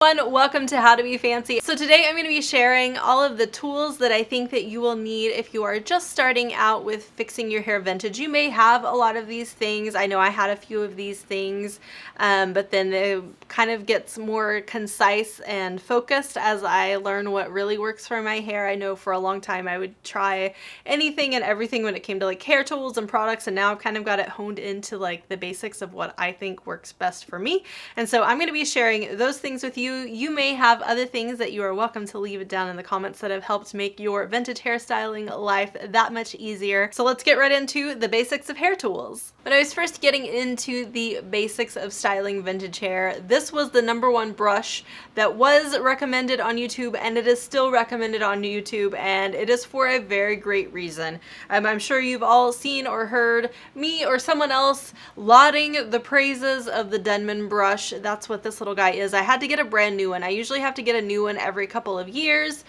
Welcome to How to Be Fancy. So today I'm going to be sharing all of the tools that I think that you will need if you are just starting out with fixing your hair vintage. You may have a lot of these things. I know I had a few of these things, but then it kind of gets more concise and focused as I learn what really works for my hair. I know for a long time I would try anything and everything when it came to like hair tools and products, and now I've kind of got it honed into like the basics of what I think works best for me. And so I'm going to be sharing those things with you. You may have other things that you are welcome to leave it down in the comments that have helped make your vintage hairstyling life that much easier. So let's get right into the basics of hair tools. When I was first getting into the basics of styling vintage hair, this was the #1 brush that was recommended on YouTube, and it is still recommended on YouTube, and it is for a very great reason. I'm sure you've all seen or heard me or someone else lauding the praises of the Denman brush. That's what this little guy is. I had to get a brand new one. I usually have to get a new one every couple of years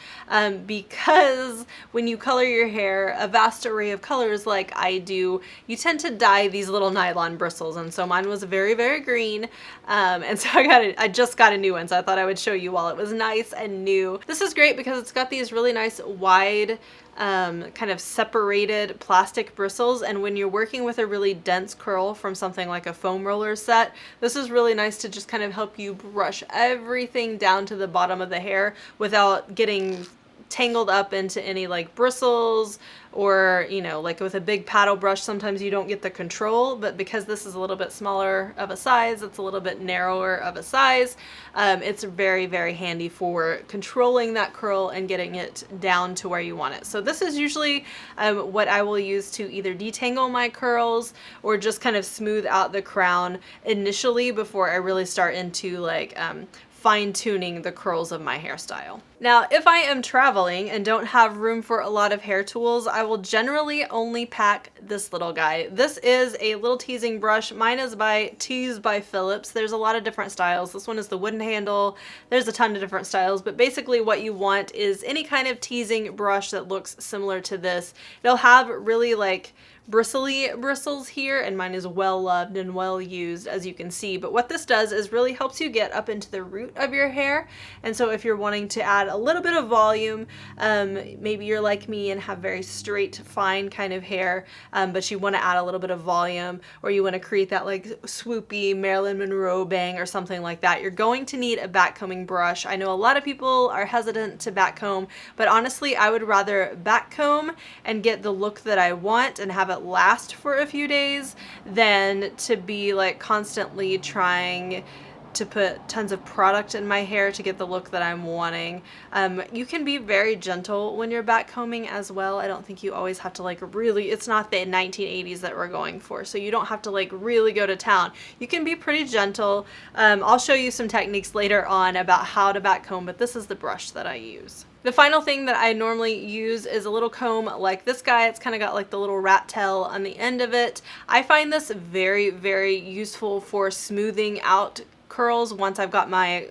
because when you color your hair a vast array of colors like I do, you tend to dye these little nylon bristles, and so mine was very, very green, and so I just got a new one, so I thought I would show you while it was nice and new. This is great because it's got these really nice wide kind of separated plastic bristles, and when you're working with a really dense curl from something like a foam roller set, this is really nice to just kind of help you brush everything down to the bottom of the hair without getting tangled up into any like bristles, or you know, like with a big paddle brush sometimes you don't get the control, but because this is a little bit smaller of a size, it's a little bit narrower of a size, it's very, very handy for controlling that curl and getting it down to where you want it. So this is usually what I will use to either detangle my curls or just kind of smooth out the crown initially before I really start into like fine-tuning the curls of my hairstyle. Now, if I am traveling and don't have room for a lot of hair tools, I will generally only pack this little guy. This is a little teasing brush. Mine is by Teased by Philips. There's a lot of different styles. This one is the wooden handle. There's a ton of different styles, but basically what you want is any kind of teasing brush that looks similar to this. It'll have really like bristly bristles here, and mine is well loved and well used, as you can see. But what this does is really helps you get up into the root of your hair. And so if you're wanting to add a little bit of volume, maybe you're like me and have very straight, fine kind of hair, but you want to add a little bit of volume, or you want to create that like swoopy Marilyn Monroe bang or something like that, you're going to need a backcombing brush. I know a lot of people are hesitant to backcomb, but honestly I would rather backcomb and get the look that I want and have it last for a few days than to be like constantly trying to put tons of product in my hair to get the look that I'm wanting. You can be very gentle when you're backcombing as well. I don't think you always have to like really, it's not the 1980s that we're going for, so you don't have to like really go to town. You can be pretty gentle. I'll show you some techniques later on about how to backcomb, but this is the brush that I use. The final thing that I normally use is a little comb like this guy. It's kind of got like the little rat tail on the end of it. I find this very, very useful for smoothing out curls once I've got my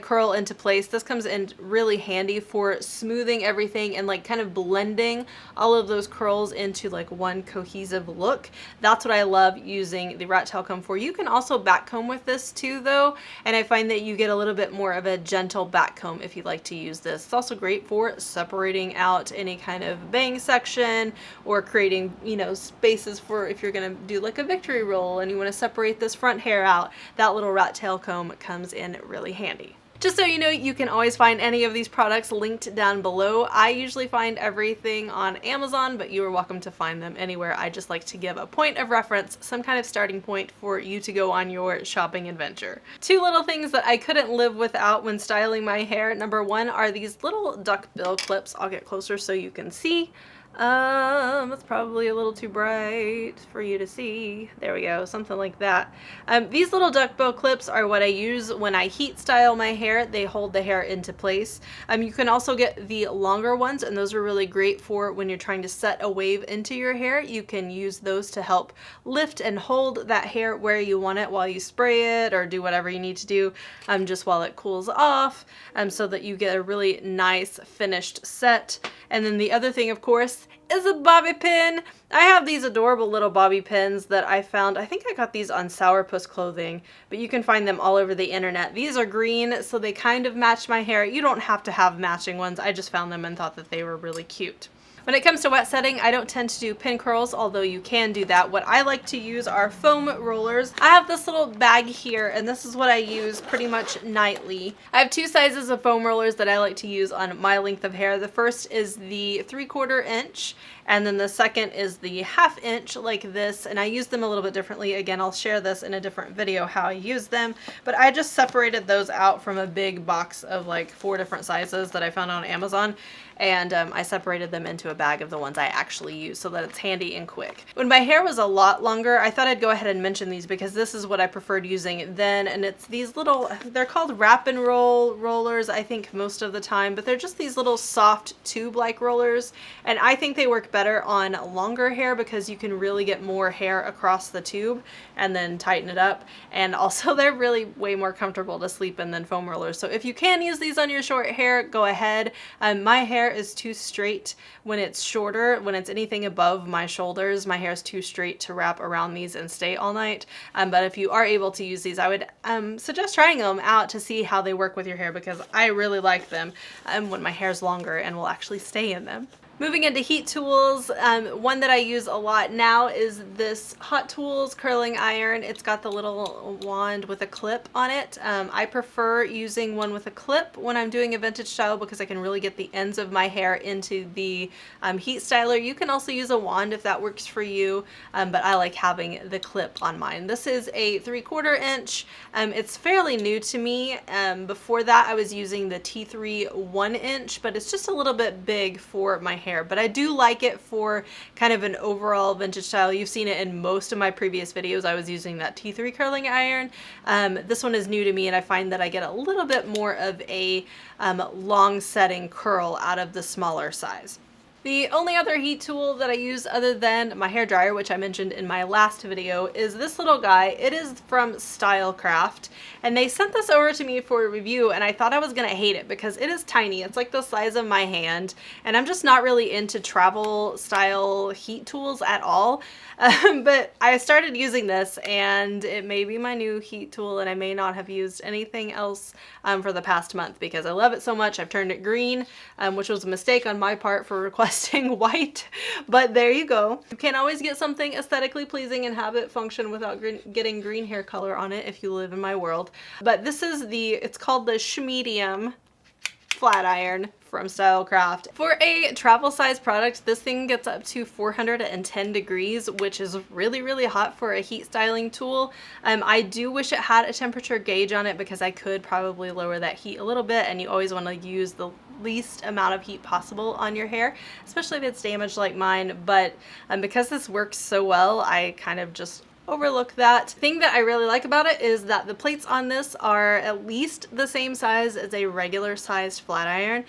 curl into place. This comes in really handy for smoothing everything and like kind of blending all of those curls into like one cohesive look. That's what I love using the rat tail comb for. You can also back comb with this too though, and I find that you get a little bit more of a gentle back comb if you like to use this. It's also great for separating out any kind of bang section or creating, you know, spaces for if you're gonna do like a victory roll and you want to separate this front hair out. That little rat tail comb comes in really handy. Just so you know, you can always find any of these products linked down below. I usually find everything on Amazon, but you are welcome to find them anywhere. I just like to give a point of reference, some kind of starting point for you to go on your shopping adventure. Two little things that I couldn't live without when styling my hair. #1 are these little duckbill clips. I'll get closer so you can see. It's probably a little too bright for you to see. There we go, something like that. These little duckbill clips are what I use when I heat style my hair. They hold the hair into place. You can also get the longer ones, and those are really great for when you're trying to set a wave into your hair. You can use those to help lift and hold that hair where you want it while you spray it or do whatever you need to do, just while it cools off, so that you get a really nice finished set. And then the other thing, of course, is a bobby pin. I have these adorable little bobby pins that I found. I think I got these on Sourpuss Clothing, but you can find them all over the internet. These are green, so they kind of match my hair. You don't have to have matching ones. I just found them and thought that they were really cute. When it comes to wet setting, I don't tend to do pin curls, although you can do that. What I like to use are foam rollers. I have this little bag here, and this is what I use pretty much nightly. I have two sizes of foam rollers that I like to use on my length of hair. The first is the 3/4 inch, and then the second is the 1/2 inch like this, and I use them a little bit differently. Again, I'll share this in a different video how I use them, but I just separated those out from a big box of like 4 different sizes that I found on Amazon, and I separated them into a bag of the ones I actually use so that it's handy and quick. When my hair was a lot longer, I thought I'd go ahead and mention these because this is what I preferred using then, and it's these little, they're called wrap and roll rollers, I think most of the time, but they're just these little soft tube-like rollers, and I think they work better on longer hair because you can really get more hair across the tube and then tighten it up, and also they're really way more comfortable to sleep in than foam rollers. So if you can use these on your short hair, go ahead. My hair is too straight when it's shorter. When it's anything above my shoulders, my hair is too straight to wrap around these and stay all night. But if you are able to use these, I would suggest trying them out to see how they work with your hair, because I really like them when my hair's longer and will actually stay in them. Moving into heat tools, one that I use a lot now is this Hot Tools curling iron. It's got the little wand with a clip on it. I prefer using one with a clip when I'm doing a vintage style because I can really get the ends of my hair into the heat styler. You can also use a wand if that works for you, but I like having the clip on mine. This is a 3/4 inch. It's fairly new to me. Before that I was using the T3 1 inch, but it's just a little bit big for my hair, but I do like it for kind of an overall vintage style. You've seen it in most of my previous videos. I was using that T3 curling iron. This one is new to me, and I find that I get a little bit more of a long setting curl out of the smaller size. The only other heat tool that I use other than my hair dryer, which I mentioned in my last video, is this little guy. It is from Stylecraft, and they sent this over to me for a review, and I thought I was gonna hate it because it is tiny. It's like the size of my hand, and I'm just not really into travel style heat tools at all. But I started using this, and it may be my new heat tool, and I may not have used anything else for the past month because I love it so much. I've turned it green, which was a mistake on my part for requesting white, but there you go. You can't always get something aesthetically pleasing and have it function without getting green hair color on it if you live in my world. But this is it's called the Schmedium flat iron from Stylecraft. For a travel size product, this thing gets up to 410 degrees, which is really, really hot for a heat styling tool. I do wish it had a temperature gauge on it because I could probably lower that heat a little bit, and you always want to use the least amount of heat possible on your hair, especially if it's damaged like mine. But because this works so well, I kind of just overlook that. The thing that I really like about it is that the plates on this are at least the same size as a regular sized flat iron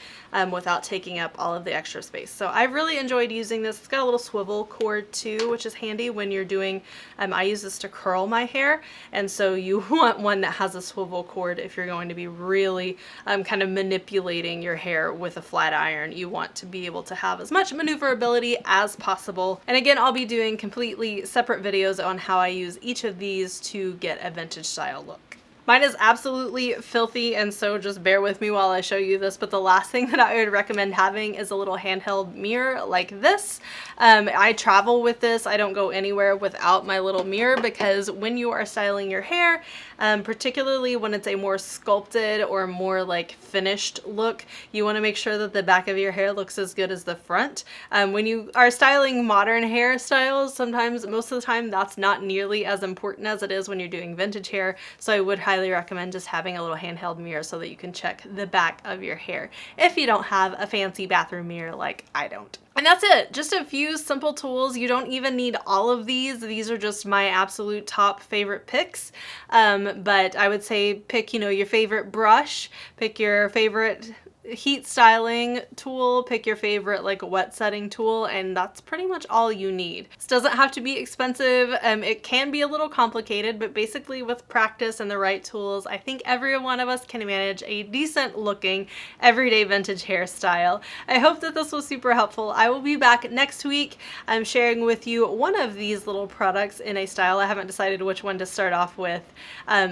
without taking up all of the extra space. So I've really enjoyed using this. It's got a little swivel cord too, which is handy when you're doing, I use this to curl my hair, and so you want one that has a swivel cord if you're going to be really kind of manipulating your hair with a flat iron. You want to be able to have as much maneuverability as possible. And again, I'll be doing completely separate videos on how I use each of these to get a vintage style look. Mine is absolutely filthy, and so just bear with me while I show you this, but the last thing that I would recommend having is a little handheld mirror like this. I travel with this. I don't go anywhere without my little mirror because when you are styling your hair, particularly when it's a more sculpted or more like finished look, you want to make sure that the back of your hair looks as good as the front. When you are styling modern hairstyles, sometimes, most of the time, that's not nearly as important as it is when you're doing vintage hair, so I would highly recommend just having a little handheld mirror so that you can check the back of your hair if you don't have a fancy bathroom mirror like I don't. And that's it. Just a few simple tools. You don't even need all of these. These are just my absolute top favorite picks. But I would say pick, your favorite brush, pick your favorite heat styling tool, pick your favorite like wet setting tool, and that's pretty much all you need. This doesn't have to be expensive. It can be a little complicated, but basically with practice and the right tools, I think every one of us can manage a decent looking everyday vintage hairstyle. I hope that this was super helpful. I will be back next week. I'm sharing with you one of these little products in a style. I haven't decided which one to start off with.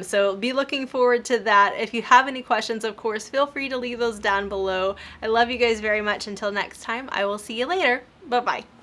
So be looking forward to that. If you have any questions, of course, feel free to leave those down below. I love you guys very much. Until next time, I will see you later. Bye-bye.